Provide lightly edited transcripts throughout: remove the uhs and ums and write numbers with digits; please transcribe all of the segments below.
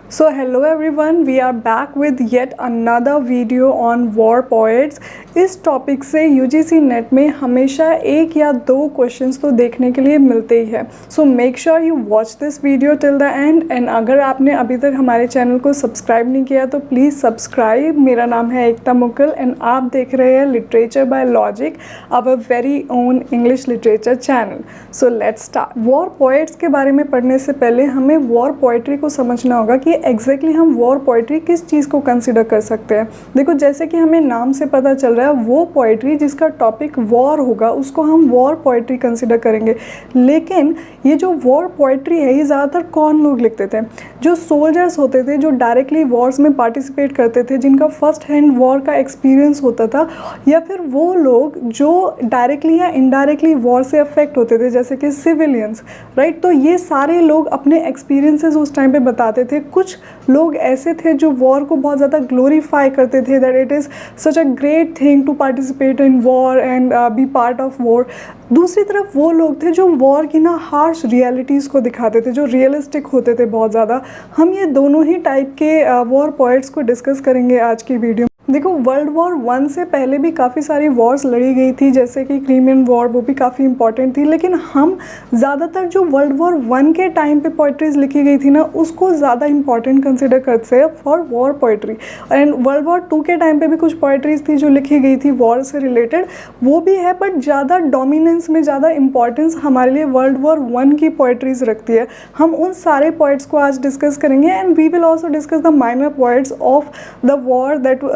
So hello everyone, we are back with yet another video on war poets। इस topic से UGC net में हमेशा एक या दो क्वेश्चंस तो देखने के लिए मिलते ही है। So make sure you watch this video till the end. And अगर आपने अभी तक हमारे चैनल को सब्सक्राइब नहीं किया तो प्लीज़ सब्सक्राइब। मेरा नाम है एकता मुकुल एंड आप देख रहे हैं literature by logic, our very own English literature channel. So let's start. War poets के बारे में पढ़ने से पहले हमें वॉर पोएट्री को समझना होगा कि एग्जैक्टली हम वॉर पोएट्री किस चीज़ को कंसिडर कर सकते हैं। देखो, जैसे कि हमें नाम से पता चल रहा है, वो पोएट्री जिसका टॉपिक वॉर होगा उसको हम वॉर पोएट्री कंसिडर करेंगे। लेकिन ये जो वॉर पोएट्री है ये ज़्यादातर कौन लोग लिखते थे? जो सोल्जर्स होते थे, जो डायरेक्टली वॉर्स में पार्टिसिपेट करते थे, जिनका फर्स्ट हैंड वॉर का एक्सपीरियंस होता था, या फिर वो लोग जो डायरेक्टली या इनडायरेक्टली वॉर से अफेक्ट होते थे, जैसे कि सिविलियंस, राइट। तो ये सारे लोग अपने एक्सपीरियंसेस उस टाइम पे बताते थे। कुछ लोग ऐसे थे जो वॉर को बहुत ज़्यादा ग्लोरीफाई करते थे, that it is such a great thing to participate in war and be part of war. दूसरी तरफ वो लोग थे जो वॉर की ना हार्श रियलिटीज़ को दिखाते थे, जो रियलिस्टिक होते थे बहुत ज़्यादा। हम ये दोनों ही टाइप के वॉर पोएट्स को डिस्कस करेंगे आज की वीडियो। देखो, वर्ल्ड वॉर 1 से पहले भी काफ़ी सारी वॉर्स लड़ी गई थी, जैसे कि क्रीमियन वॉर, वो भी काफ़ी इंपॉर्टेंट थी। लेकिन हम ज़्यादातर जो वर्ल्ड वॉर 1 के टाइम पे पोइट्रीज़ लिखी गई थी ना, उसको ज़्यादा इंपॉर्टेंट कंसिडर करते हैं for war poetry. And world war 2 के टाइम पे भी कुछ पोइट्रीज़ थी जो लिखी गई थी वॉर से रिलेटेड, वो भी है, बट ज़्यादा डोमिनेंस में, ज़्यादा इंपॉर्टेंस हमारे लिए वर्ल्ड वॉर 1 की पोइट्रीज़ रखती है। हम उन सारे पोइट्स को आज डिस्कस करेंगे and we will also discuss the minor poets of the war that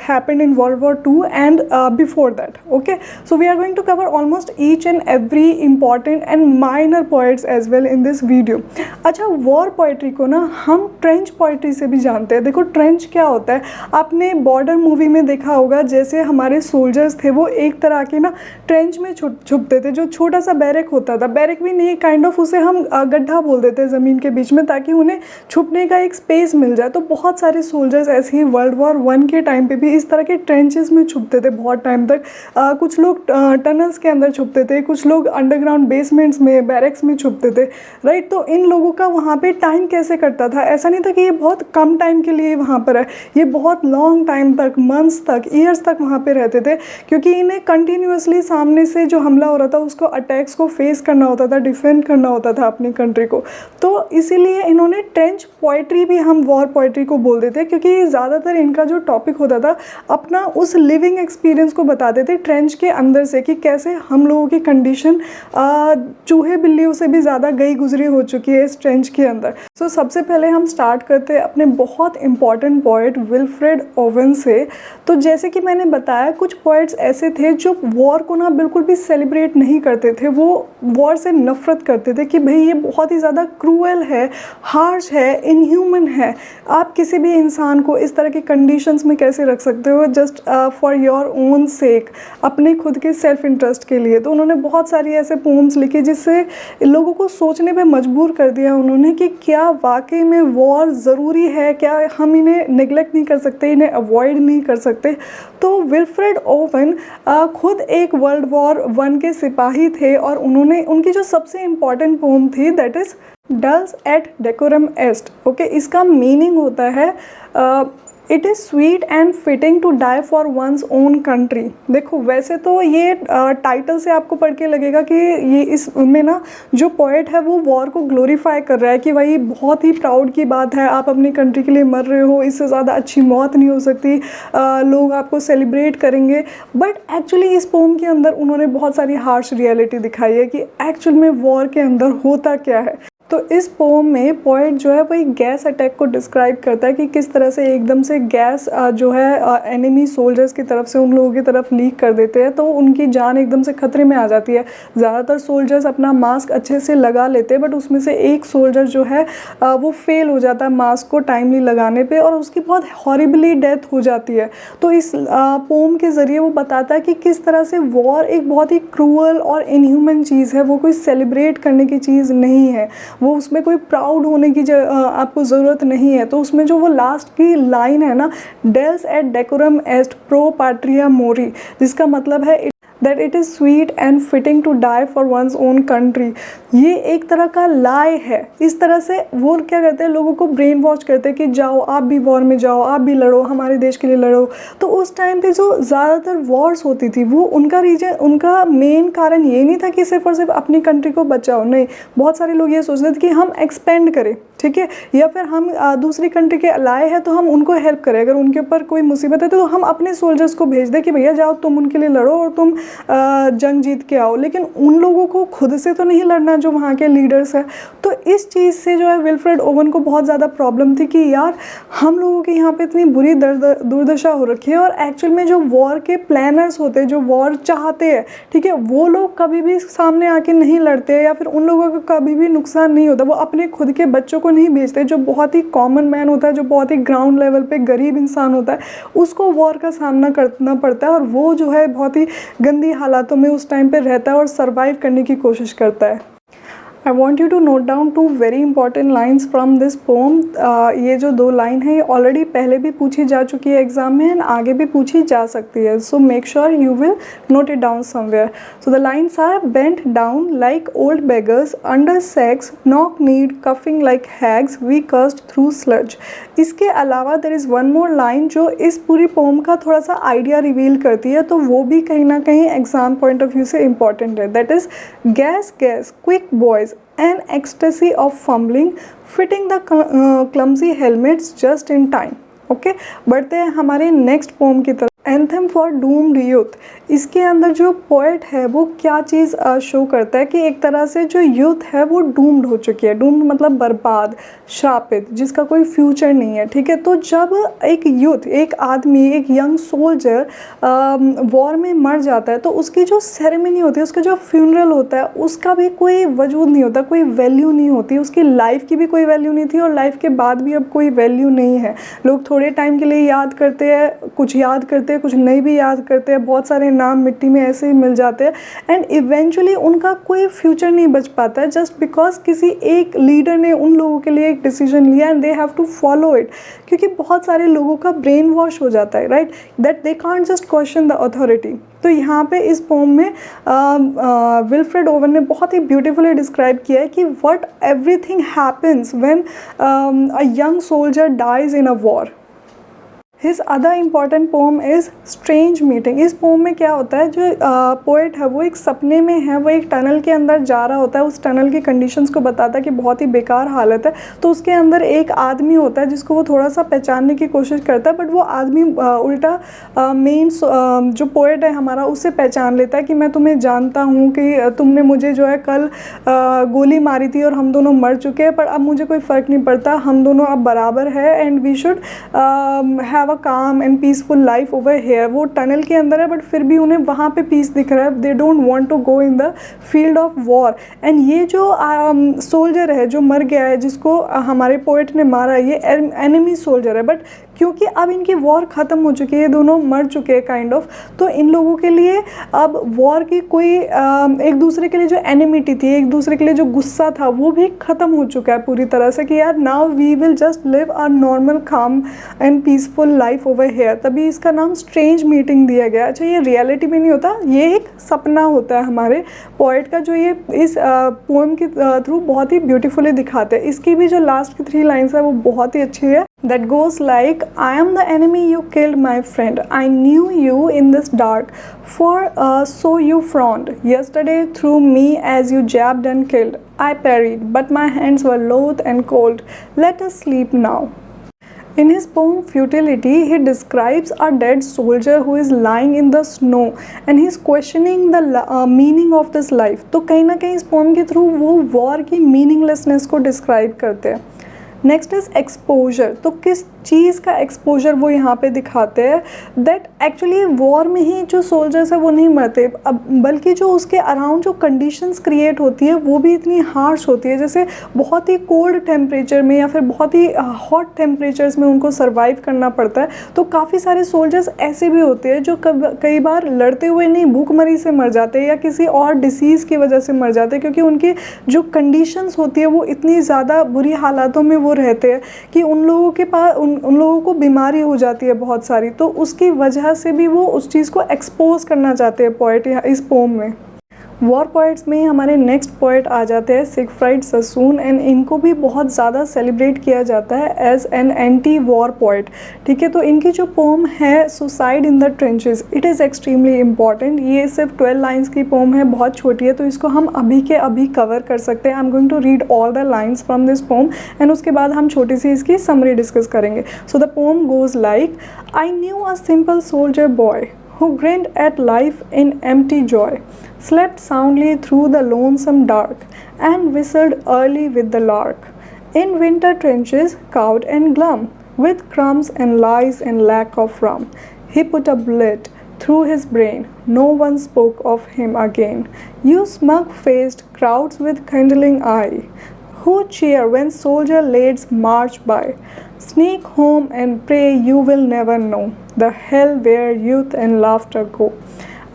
happened in World War II and before that. Okay, so we are going to cover almost each and every important and minor poets as well in this video. अच्छा, war poetry को ना हम trench poetry से भी जानते हैं। देखो, trench क्या होता है, आपने बॉर्डर मूवी में देखा होगा, जैसे हमारे सोल्जर्स थे वो एक तरह के ना ट्रेंच में छुपते थे, जो छोटा सा बैरक होता था, बैरक भी नहीं, काइंड ऑफ उसे हम गड्ढा बोल देते हैं ज़मीन के बीच में, ताकि उन्हें छुपने का एक स्पेस मिल जाए। तो बहुत सारे सोल्जर्स ऐसे ही वर्ल्ड वॉर 1 के टाइम पे भी इस तरह के ट्रेंचेस में छुपते थे बहुत टाइम तक। कुछ लोग टनल्स के अंदर छुपते थे, कुछ लोग अंडरग्राउंड बेसमेंट्स में, बैरक्स में छुपते थे, राइट। तो इन लोगों का वहाँ पे टाइम कैसे कटता था? ऐसा नहीं था कि ये बहुत कम टाइम के लिए वहाँ पर है, ये बहुत लॉन्ग टाइम तक, मंथ्स तक, ईयर्स तक वहाँ पे रहते थे, क्योंकि इन्हें कंटिन्यूसली सामने से जो हमला हो रहा था उसको, अटैक्स को फेस करना होता था, डिफेंड करना होता था अपनी कंट्री को। तो इसीलिए इन्होंने ट्रेंच पोइट्री भी हम वॉर पोइट्री को बोल देते, क्योंकि ज़्यादातर इनका जो टॉपिक होता था अपना उस लिविंग एक्सपीरियंस को बताते थे ट्रेंच के अंदर से, कि कैसे हम लोगों की कंडीशन चूहे बिल्लियों से भी ज़्यादा गई गुजरी हो चुकी है इस ट्रेंच के अंदर। सो सबसे पहले हम स्टार्ट करते हैं अपने बहुत इंपॉर्टेंट पोएट विल्फ्रेड ओवन से। तो जैसे कि मैंने बताया, कुछ पोएट्स ऐसे थे जो वॉर को ना बिल्कुल भी सेलिब्रेट नहीं करते थे, वो वॉर से नफरत करते थे कि भाई ये बहुत ही ज़्यादा क्रूअल है, हार्श है, इनह्यूमन है, आप किसी भी इंसान को इस तरह की कंडीशंस में कैसे रख सकते हो जस्ट फॉर योर ओन सेक, अपने खुद के सेल्फ इंटरेस्ट के लिए। तो उन्होंने बहुत सारी ऐसे पोम्स लिखी जिससे लोगों को सोचने पे मजबूर कर दिया उन्होंने कि क्या वाकई में वॉर ज़रूरी है, क्या हम इन्हें नेग्लेक्ट नहीं कर सकते, इन्हें अवॉइड नहीं कर सकते। तो विल्फ्रेड ओवन खुद एक वर्ल्ड वॉर 1 के सिपाही थे और उन्होंने, उनकी जो सबसे इम्पॉर्टेंट पोम थी that is dulce et decorum est. Okay, इसका मीनिंग होता है it is sweet and fitting to die for one's own country. देखो, वैसे तो ये टाइटल से आपको पढ़ के लगेगा कि ये इसमें ना जो पोएट है वो वॉर को ग्लोरीफाई कर रहा है, कि भाई बहुत ही प्राउड की बात है, आप अपनी कंट्री के लिए मर रहे हो, इससे ज़्यादा अच्छी मौत नहीं हो सकती, लोग आपको सेलिब्रेट करेंगे। बट एक्चुअली इस पोम के अंदर उन्होंने बहुत सारी हार्श रियलिटी दिखाई है कि एक्चुअल में वॉर के अंदर होता क्या है। तो इस पोम में पोएट जो है वो एक गैस अटैक को डिस्क्राइब करता है कि किस तरह से एकदम से गैस जो है एनिमी सोल्जर्स की तरफ से उन लोगों की तरफ लीक कर देते हैं, तो उनकी जान एकदम से खतरे में आ जाती है। ज़्यादातर सोल्जर्स अपना मास्क अच्छे से लगा लेते हैं, बट उसमें से एक सोल्जर जो है वो फेल हो जाता है मास्क को टाइमली लगाने पे, और उसकी बहुत हॉरिबली डेथ हो जाती है। तो इस पोम के ज़रिए वो बताता है कि किस तरह से वॉर एक बहुत ही क्रूअल और इनह्यूमन चीज़ है, वो कोई सेलिब्रेट करने की चीज़ नहीं है, वो उसमें कोई प्राउड होने की आपको ज़रूरत नहीं है। तो उसमें जो वो लास्ट की लाइन है ना, डेल्स एट डेकोरम एस्ट प्रो पाट्रिया मोरी, जिसका मतलब है that it is sweet and fitting to die for one's own country. ये एक तरह का लाए है। इस तरह से वो क्या करते हैं, लोगों को ब्रेन वॉश करते हैं कि जाओ आप भी वॉर में जाओ, आप भी लड़ो, हमारे देश के लिए लड़ो। तो उस टाइम पे जो ज़्यादातर वॉर्स होती थी वो उनका मेन कारण ये नहीं था कि सिर्फ और सिर्फ अपनी कंट्री को बचाओ, नहीं, बहुत सारे लोग ये सोचते थे कि हम एक्सपेंड करें, ठीक है, या फिर हम दूसरी कंट्री के अलाए हैं तो हम उनको हेल्प करें, अगर उनके ऊपर कोई मुसीबत है तो हम अपने सोल्जर्स को भेज दें कि भैया जाओ तुम उनके लिए लड़ो और तुम जंग जीत के आओ। लेकिन उन लोगों को खुद से तो नहीं लड़ना जो वहाँ के लीडर्स हैं। तो इस चीज़ से जो है विल्फ्रेड ओवन को बहुत ज़्यादा प्रॉब्लम थी कि यार हम लोगों के यहाँ पे इतनी बुरी दुर्दशा हो रखी है, और एक्चुअल में जो वॉर के प्लानर्स होते हैं, जो वॉर चाहते हैं, ठीक है, वो लोग कभी भी सामने आके नहीं लड़ते, या फिर उन लोगों का कभी भी नुकसान नहीं होता। वो अपने खुद के बच्चों को नहीं भेजते, जो बहुत ही कॉमन मैन होता है, जो बहुत ही ग्राउंड लेवल पे गरीब इंसान होता है, उसको वॉर का सामना करना पड़ता है, और वो जो है बहुत ही गंदी हालातों में उस टाइम पे रहता है और सर्वाइव करने की कोशिश करता है। I want you to note down two very important lines from this poem. ये जो 2 लाइन है ये ऑलरेडी पहले भी पूछी जा चुकी है एग्जाम में, एंड आगे भी पूछी जा सकती है, so make sure you will note it down somewhere. So the lines are: bent down like old beggars under sacks, knock-kneed, cuffing like hags, we cursed through sludge. इसके अलावा there is one more line जो इस पूरी pome का थोड़ा सा idea reveal करती है, तो वो भी कहीं ना कहीं एग्जाम पॉइंट ऑफ व्यू से इम्पॉर्टेंट है। That is gas gas quick boys an ecstasy of fumbling, fitting the clumsy helmets just in time. Okay, बढ़ते हैं हमारे नेक्स्ट पोम की तरफ। Anthem for doomed youth. इसके अंदर जो पोएट है वो क्या चीज़ शो करता है कि एक तरह से जो यूथ है वो डूम्ड हो चुकी है। डूम्ड मतलब बर्बाद, श्रापित, जिसका कोई फ्यूचर नहीं है, ठीक है। तो जब एक यूथ, एक आदमी, एक यंग सोल्जर वॉर में मर जाता है तो उसकी जो सेरेमनी होती है, उसका जो फ्यूनरल होता है, उसका भी कोई वजूद नहीं होता, कोई वैल्यू नहीं होती, उसकी लाइफ की भी कोई वैल्यू नहीं थी और लाइफ के बाद भी अब कोई वैल्यू नहीं है। लोग थोड़े टाइम के लिए याद करते हैं, कुछ याद करते हैं, कुछ नहीं भी याद करते हैं, बहुत सारे नाम मिट्टी में ऐसे ही मिल जाते हैं, एंड इवेंचुअली उनका कोई फ्यूचर नहीं बच पाता है, जस्ट बिकॉज किसी एक लीडर ने उन लोगों के लिए एक डिसीजन लिया and they have to follow it. क्योंकि बहुत सारे लोगों का ब्रेन वॉश हो जाता है, right, that they can't just question the authority. तो यहाँ पे इस पोम में विल्फ्रेड ओवन ने बहुत ही ब्यूटीफुली डिस्क्राइब किया है कि what everything happens when a young soldier dies in a war. His other important poem is Strange Meeting. इस पोम में क्या होता है, जो पोएट है वो एक सपने में है, वो एक टनल के अंदर जा रहा होता है, उस टनल की कंडीशंस को बताता है कि बहुत ही बेकार हालत है। तो उसके अंदर एक आदमी होता है जिसको वो थोड़ा सा पहचानने की कोशिश करता है, बट वो आदमी उल्टा मेन जो पोएट है हमारा उससे पहचान लेता है कि मैं तुम्हें जानता हूँ कि तुमने मुझे जो है कल गोली मारी थी और हम दोनों मर चुके हैं, पर अब मुझे कोई फ़र्क नहीं पड़ता, हम दोनों अब बराबर है एंड वी शुड हैव काम and peaceful life over hair. वो टनल के अंदर है बट फिर भी उन्हें वहाँ पे पीस दिख रहा है, they don't want to go in the field of war. And ये जो सोल्जर है जो मर गया है, जिसको हमारे पोएट ने मारा, ये एनिमी सोल्जर है, बट क्योंकि अब इनकी वॉर ख़त्म हो चुकी है, दोनों मर चुके हैं काइंड ऑफ, तो इन लोगों के लिए अब वॉर की कोई एक दूसरे के लिए जो एनिमिटी थी, एक दूसरे के लिए जो गुस्सा था, वो भी ख़त्म हो चुका है पूरी तरह से कि यार now we will just live a normal calm and peaceful life over here. तभी इसका नाम स्ट्रेंज मीटिंग दिया गया। अच्छा, ये रियलिटी में नहीं होता, ये एक सपना होता है हमारे पोएट का, जो ये इस पोएम के थ्रू बहुत ही ब्यूटीफुली दिखाते हैं। इसकी भी जो लास्ट की 3 लाइन्स है वो बहुत ही अच्छी है। That goes like, I am the enemy you killed, my friend. I knew you in this dark, for so you frowned. Yesterday through me as you jabbed and killed. I parried, but my hands were loath and cold. Let us sleep now. In his poem Futility, he describes a dead soldier who is lying in the snow and he is questioning the meaning of this life. तो कहीं ना कहीं इस pome के through वो war की meaninglessness को describe करते हैं। Next is exposure. तो किस चीज़ का एक्सपोजर वो यहाँ पे दिखाते हैं, दैट एक्चुअली वॉर में ही जो सोल्जर्स है वो नहीं मरते, अब बल्कि जो उसके अराउंड जो कंडीशंस क्रिएट होती है वो भी इतनी हार्श होती है, जैसे बहुत ही कोल्ड टेम्परेचर में या फिर बहुत ही हॉट टेम्परेचर्स में उनको सर्वाइव करना पड़ता है। तो काफ़ी सारे सोल्जर्स ऐसे भी होते हैं जो कई बार लड़ते हुए नहीं, भूखमरी से मर जाते हैं या किसी और डिसीज़ की वजह से मर जाते हैं, क्योंकि उनकी जो कंडीशंस होती है वो इतनी ज़्यादा बुरी हालातों में वो रहते हैं कि उन लोगों के पास उन लोगों को बीमारी हो जाती है बहुत सारी, तो उसकी वजह से भी वो उस चीज़ को एक्सपोज करना चाहते हैं पोएट इस पोम में। वॉर पोइट्स में हमारे नेक्स्ट पोइट आ जाते हैं सिगफ्राइड ससून, एंड इनको भी बहुत ज़्यादा सेलिब्रेट किया जाता है as an anti war poet. ठीक है, तो इनकी जो पोम है suicide in the trenches, it is extremely important. ये सिर्फ 12 लाइन्स की पोम है, बहुत छोटी है, तो इसको हम अभी के अभी कवर कर सकते हैं। I am going to read all the lines from this poem and उसके बाद हम छोटी सी इसकी समरी डिस्कस करेंगे। So the poem goes like, I knew a simple soldier boy who grinned at life in empty joy, slept soundly through the lonesome dark, and whistled early with the lark. In winter trenches, cowed and glum, with crumbs and lies and lack of rum, he put a bullet through his brain. No one spoke of him again. You smug-faced crowds with kindling eye, who cheer when soldier lades march by, sneak home and pray you will never know the hell where youth and laughter go.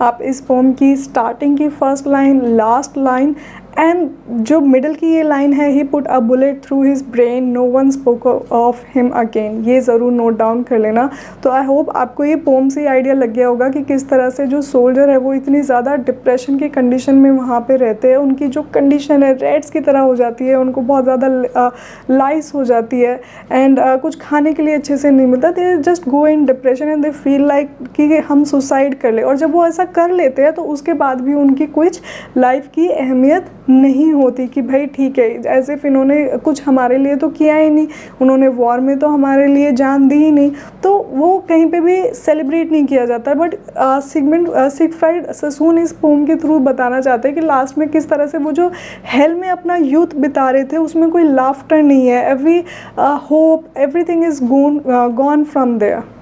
आप इस poem की starting की first line, last line and जो middle की ये line है, he put a bullet through his brain, no one spoke of him again, ये ज़रूर नोट डाउन कर लेना। तो आई होप आपको ये पोम से आइडिया लग गया होगा कि किस तरह से जो सोल्जर है वो इतनी ज़्यादा डिप्रेशन की कंडीशन में वहाँ पे रहते हैं। उनकी जो कंडीशन है रेड्स की तरह हो जाती है, उनको बहुत ज़्यादा लाइस हो जाती है एंड कुछ खाने के लिए अच्छे से नहीं मिलता। They just go in depression and they feel like कि हम सुसाइड कर ले, और जब वो ऐसा कर लेते हैं तो उसके बाद भी उनकी कुछ लाइफ की अहमियत नहीं होती कि भाई ठीक है, एज इफ इन्होंने कुछ हमारे लिए तो किया ही नहीं, उन्होंने वॉर में तो हमारे लिए जान दी ही नहीं, तो वो कहीं पे भी सेलिब्रेट नहीं किया जाता। बट सिगफ्राइड ससून इस पोम के थ्रू बताना चाहते हैं कि लास्ट में किस तरह से वो जो हेल में अपना यूथ बिता रहे थे उसमें कोई लाफ्टर नहीं है, every hope everything is gone from there.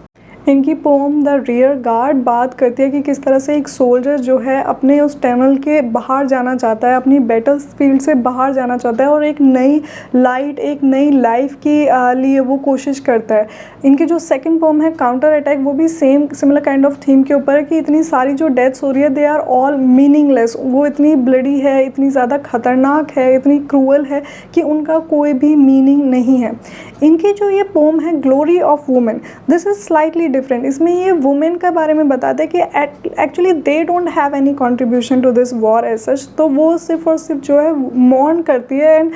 इनकी पोम द रियर गार्ड बात करती है कि किस तरह से एक सोल्जर जो है अपने उस टनल के बाहर जाना चाहता है, अपनी बैटल फील्ड से बाहर जाना चाहता है और एक नई लाइट, एक नई लाइफ के लिए वो कोशिश करता है। इनकी जो सेकंड पोम है काउंटर अटैक, वो भी सिमिलर काइंड ऑफ थीम के ऊपर है कि इतनी सारी जो डेथ्स हो रही है दे आर ऑल मीनिंगलेस, वो इतनी ब्लडी है, इतनी ज़्यादा खतरनाक है, इतनी क्रूअल है कि उनका कोई भी मीनिंग नहीं है। इनकी जो ये पोम है glory of women, this is slightly different. इसमें ये वुमेन के बारे में बताते हैं कि actually they don't have any contribution to this war as such, तो वो सिर्फ और सिर्फ जो है मॉर्न करती है and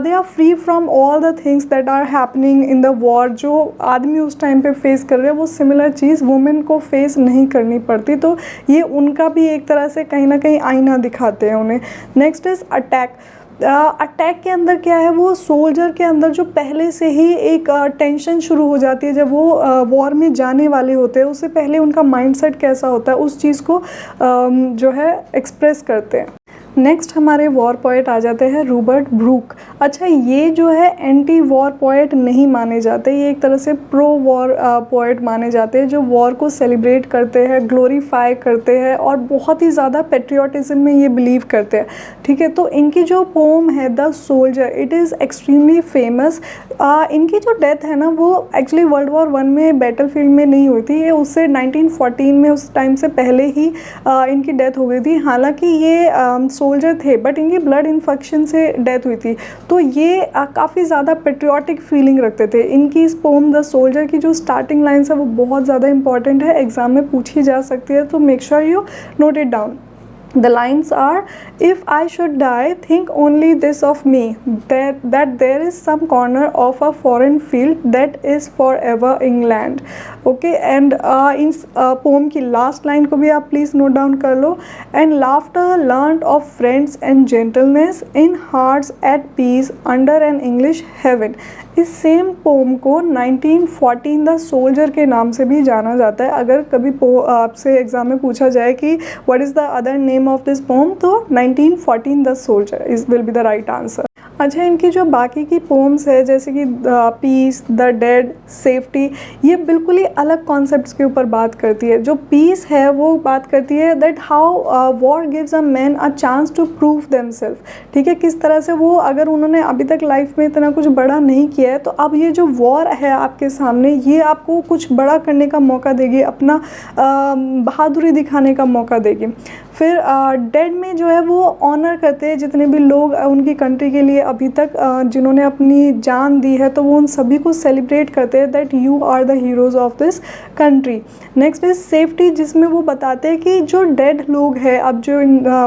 they are free from all the things that are happening in the war. जो आदमी उस टाइम पे फेस कर रहे हैं वो सिमिलर चीज़ वुमेन को फेस नहीं करनी पड़ती, तो ये उनका भी एक तरह से कहीं ना कहीं आईना दिखाते हैं उन्हें। Next is attack. अटैक के अंदर क्या है, वो सोल्जर के अंदर जो पहले से ही एक टेंशन शुरू हो जाती है जब वो वॉर में जाने वाले होते हैं, उससे पहले उनका माइंडसेट कैसा होता है उस चीज़ को जो है एक्सप्रेस करते हैं। नेक्स्ट हमारे वॉर पोएट आ जाते हैं रॉबर्ट ब्रूक। अच्छा, ये जो है एंटी वॉर पोएट नहीं माने जाते, ये एक तरह से प्रो वॉर पोएट माने जाते हैं जो वॉर को सेलिब्रेट करते हैं, ग्लोरीफाई करते हैं और बहुत ही ज़्यादा पेट्रियाटिज्म में ये बिलीव करते हैं। ठीक है, तो इनकी जो पोम है the soldier, it is extremely famous. इनकी जो डेथ है ना वो एक्चुअली वर्ल्ड वॉर 1 में बैटल फील्ड में नहीं हुई थी, ये उससे 1914 में उस टाइम से पहले ही इनकी डेथ हो गई थी। हालांकि ये सोल्जर थे बट इनकी ब्लड इन्फेक्शन से डेथ हुई थी, तो ये काफ़ी ज़्यादा पेट्रियाटिक फीलिंग रखते थे। इनकी इस पोम द सोल्जर की जो स्टार्टिंग लाइन्स है वो बहुत ज़्यादा इंपॉर्टेंट है, एग्जाम में पूछी जा सकती है, तो make sure you note it down. The lines are, if I should die, think only this of me, that there is some corner of a foreign field that is forever England. Okay, and in poem की last line को भी आप please note down कर लो। And laughter learnt of friends and gentleness in hearts at peace under an English heaven. इस same pome को 1914 the soldier के नाम से भी जाना जाता है। अगर कभी आपसे एग्जाम में पूछा जाए कि what is the other name of this pome, तो 1914 the soldier is will be the right answer. अच्छा, इनकी जो बाकी की पोम्स है जैसे कि पीस, द डेड, सेफ्टी, ये बिल्कुल ही अलग कॉन्सेप्ट्स के ऊपर बात करती है। जो पीस है वो बात करती है that how war gives a man a chance to prove themselves. ठीक है, किस तरह से वो अगर उन्होंने अभी तक लाइफ में इतना कुछ बड़ा नहीं किया है तो अब ये जो वॉर है आपके सामने ये आपको कुछ बड़ा करने का मौका देगी, अपना बहादुरी दिखाने का मौका देगी। फिर डेड में जो है वो ऑनर करते हैं जितने भी लोग उनकी कंट्री के लिए अभी तक जिन्होंने अपनी जान दी है, तो वो उन सभी को सेलिब्रेट करते हैं that you are the heroes of this country. Next is safety, जिसमें वो बताते हैं कि जो डेड लोग हैं, अब जो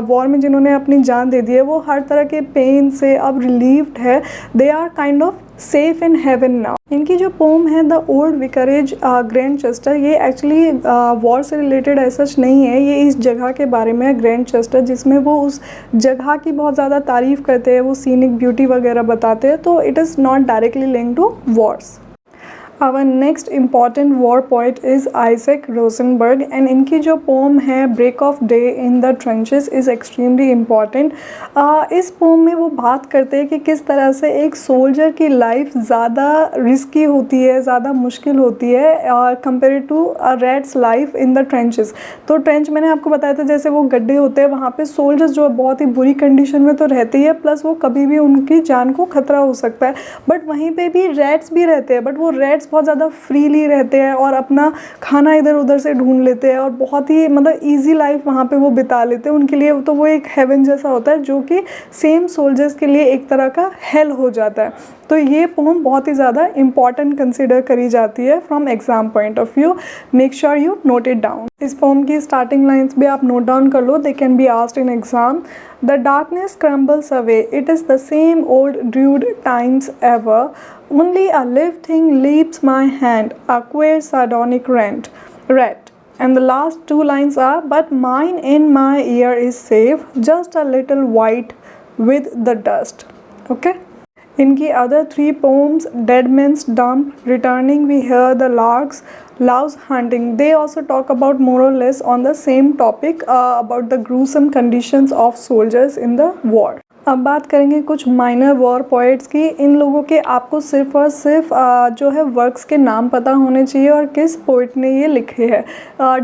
वॉर में जिन्होंने अपनी जान दे दी है, वो हर तरह के पेन से अब रिलीव्ड है, they are kind of safe in heaven now. इनकी जो पोम है द ओल्ड विकरेज ग्रैंडचेस्टर, ये एक्चुअली वॉर से रिलेटेड ऐसा नहीं है, ये इस जगह के बारे में है ग्रैंडचेस्टर, जिसमें वो उस जगह की बहुत ज़्यादा तारीफ़ करते हैं, वो सीनिक ब्यूटी वगैरह बताते हैं, तो it is not directly linked to wars. Our next important war poet is Isaac Rosenberg and इनकी जो पोम है break of day in the trenches is extremely important. इस पोम में वो बात करते हैं कि किस तरह से एक सोल्जर की लाइफ ज़्यादा रिस्की होती है, ज़्यादा मुश्किल होती है compare to a rat's life in the trenches. तो ट्रेंच मैंने आपको बताया था, जैसे वो गड्ढे होते हैं, वहाँ पे सोल्जर्स जो बहुत ही बुरी कंडीशन में तो रहते ही है, प्लस वो कभी भी उनकी जान को खतरा हो सकता है, बट वहीं पे भी रेड्स भी रहते हैं, बट वो रेड्स बहुत ज़्यादा फ्रीली रहते हैं और अपना खाना इधर उधर से ढूंढ लेते हैं और बहुत ही मतलब ईजी लाइफ वहाँ पे वो बिता लेते हैं। उनके लिए तो वो एक हेवन जैसा होता है, जो कि सेम सोल्जर्स के लिए एक तरह का हेल हो जाता है। तो ये पोम बहुत ही ज़्यादा इंपॉर्टेंट कंसिडर करी जाती है from exam point of view. Make sure you note it down. इस पोम की स्टार्टिंग लाइन्स भी आप नोट डाउन कर लो, they can be asked in exam. The darkness crumbles away, it is the same old rude times ever. Only a live thing leaps my hand, a queer sardonic rat. And the last two lines are, but mine in my ear is safe, just a little white with the dust. Okay? इनकी other three poems, Dead Man's Dump, Returning We Hear the Larks, Love's Hunting, they also talk about more or less on the same topic about the gruesome conditions of soldiers in the war. अब बात करेंगे कुछ minor war poets की। इन लोगों के आपको सिर्फ और सिर्फ जो है वर्क्स के नाम पता होने चाहिए और किस पोइट ने ये लिखे हैं।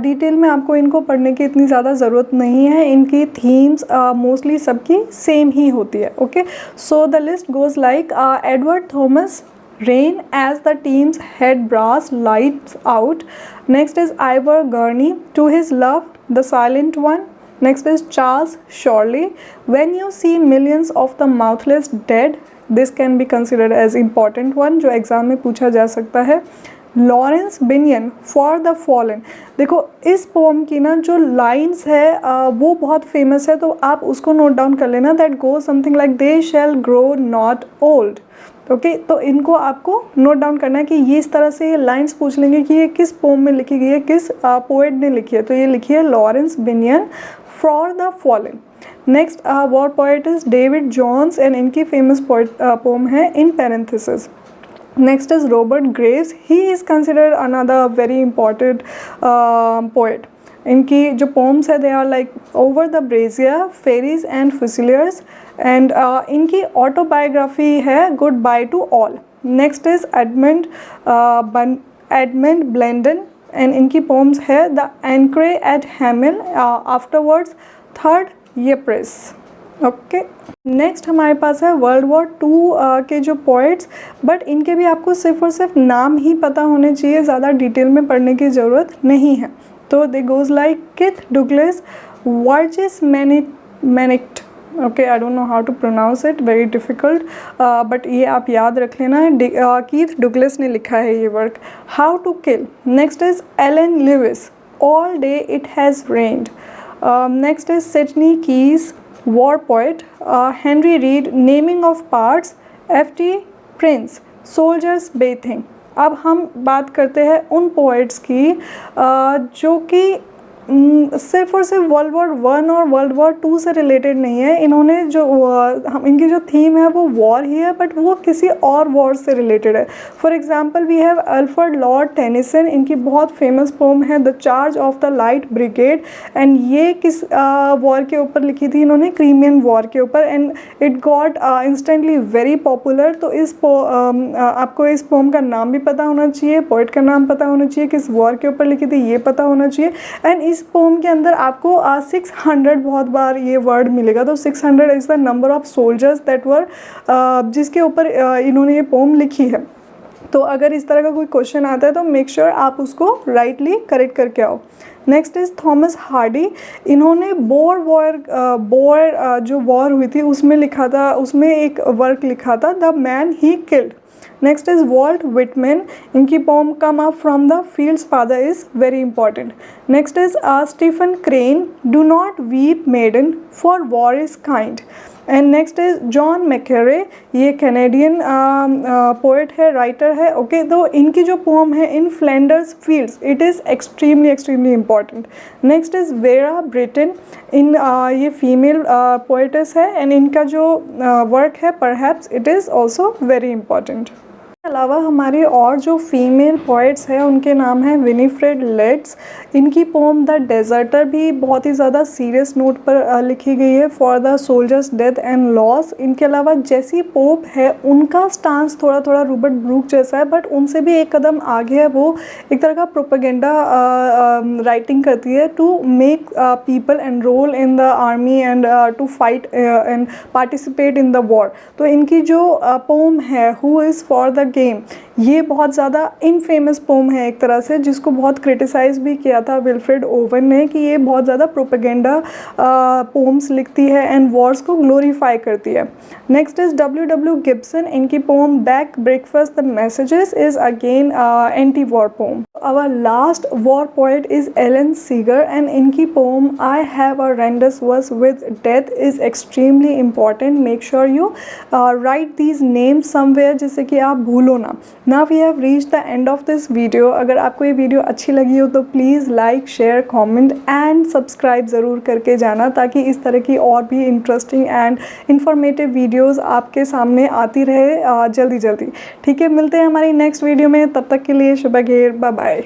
डिटेल में आपको इनको पढ़ने की इतनी ज़्यादा ज़रूरत नहीं है, इनकी थीम्स मोस्टली सबकी सेम ही होती है। Okay, so the list goes like Edward Thomas, Rain as the team's head brass lights out. Next is Ivor Gurney, To His Love, The Silent One. Next is Charles Shorley, When You See Millions of the Mouthless Dead. This can be considered as important one, जो exam में पूछा जा सकता है। Laurence Binyon, for the fallen. देखो इस poem की ना जो लाइन्स है वो बहुत फेमस है, तो आप उसको नोट डाउन कर लेना। That go something like they shall grow not old. Okay, तो इनको आपको नोट डाउन करना है कि ये इस तरह से ये लाइंस पूछ लेंगे कि ये किस पोम में लिखी गई है, किस पोएट ने लिखी है। तो ये लिखी है Laurence Binyon, for the fallen. Next war poet is David Jones and इनकी फेमस पोम है in parenthesis. Next is Robert Graves. He is considered another very important poet. इनकी जो poems है they are like Over the Brazier, Fairies and Fusiliers, and इनकी autobiography है Goodbye to All. Next is Edmund Blendon and इनकी poems है The Anchor at Hamel, Afterwards, Third Ypres. Okay, next हमारे पास है world war 2 के जो poets, but इनके भी आपको सिर्फ और सिर्फ नाम ही पता होने चाहिए, ज़्यादा डिटेल में पढ़ने की ज़रूरत नहीं है। तो दे goes like Keith Douglas, Vergissmeinnicht. Okay, I don't know how to pronounce it, very difficult, but ये आप याद रख लेना। कीथ डुगलस ने लिखा है ये work. How to kill. Next is Alun Lewis, all day it has rained. Next is Sidney Keyes, war poet, Henry Reed, Naming of Parts, F.T. Prince, Soldiers Bathing। अब हम बात करते हैं उन पोइट्स की जो कि सिर्फ और सिर्फ वर्ल्ड वॉर 1 और वर्ल्ड वॉर 2 से रिलेटेड नहीं है। इन्होंने जो इनकी जो थीम है वो वॉर ही है, बट वो किसी और वॉर से रिलेटेड है। For example we have Alfred Lord Tennyson, इनकी बहुत फेमस पोम है the charge of the light brigade, and ये किस वॉर के ऊपर लिखी थी इन्होंने, क्रीमियन वॉर के ऊपर, and it got instantly very popular. तो आपको इस पोम का नाम भी पता होना चाहिए, पोइट का नाम पता होना चाहिए, किस वॉर के ऊपर लिखी थी ये पता होना चाहिए। एंड इस पोम के अंदर आपको 600 बहुत बार ये वर्ड मिलेगा। तो 600 is the number of soldiers that were जिसके ऊपर इन्होंने ये पोम लिखी है। तो अगर इस तरह का कोई क्वेश्चन आता है तो मेक श्योर आप उसको राइटली करेक्ट करके आओ। Next is Thomas Hardy. इन्होंने बोर जो वॉर हुई थी उसमें लिखा था, उसमें एक वर्क लिखा था, the man he killed. Next is Walt Whitman. इनकी poem come up from the fields father is very important. Next is Stephen Crane, do not weep maiden for war is kind. And next is John McCrae, ये Canadian poet है, writer है। Okay, तो इनकी जो poem है in Flanders fields, it is extremely important. Next is Vera Brittain. इन ये female poetess है एंड इनका जो वर्क है perhaps it is also very important. अलावा हमारी और जो फीमेल पोइट्स हैं उनके नाम हैं विनीफ्रेड लेट्स। इनकी पोम द डेजर्टर भी बहुत ही ज़्यादा सीरियस नोट पर लिखी गई है, for the soldiers death and loss. इनके अलावा जेसी पोप है, उनका स्टांस थोड़ा थोड़ा रॉबर्ट ब्रूक जैसा है, बट उनसे भी एक कदम आगे है। वो एक तरह का प्रोपेगेंडा राइटिंग करती है to make people enrol in the army and to fight and participate in the war. तो इनकी जो पोम है who is for the game, ये बहुत ज़्यादा इनफेमस पोम है एक तरह से, जिसको बहुत क्रिटिसाइज़ भी किया था विल्फ्रेड ओवन ने कि ये बहुत ज़्यादा प्रोपेगेंडा पोम्स लिखती है एंड वॉर्स को ग्लोरीफाई करती है। Next is W Gibson. इनकी poem back breakfast the messages is again anti war poem. Our last war poet is Alan Seeger and इनकी poem I have a rendezvous with death is extremely important. Make sure you write these names somewhere जिससे कि आप भूलो ना। Now we have reach the end of this video. अगर आपको ये video अच्छी लगी हो तो please like, share, comment and subscribe ज़रूर करके जाना, ताकि इस तरह की और भी इंटरेस्टिंग एंड इन्फॉर्मेटिव वीडियोस आपके सामने आती रहे जल्दी जल्दी। ठीक है, मिलते हैं हमारी नेक्स्ट वीडियो में, तब तक के लिए शुभ घेर, बाय बाय।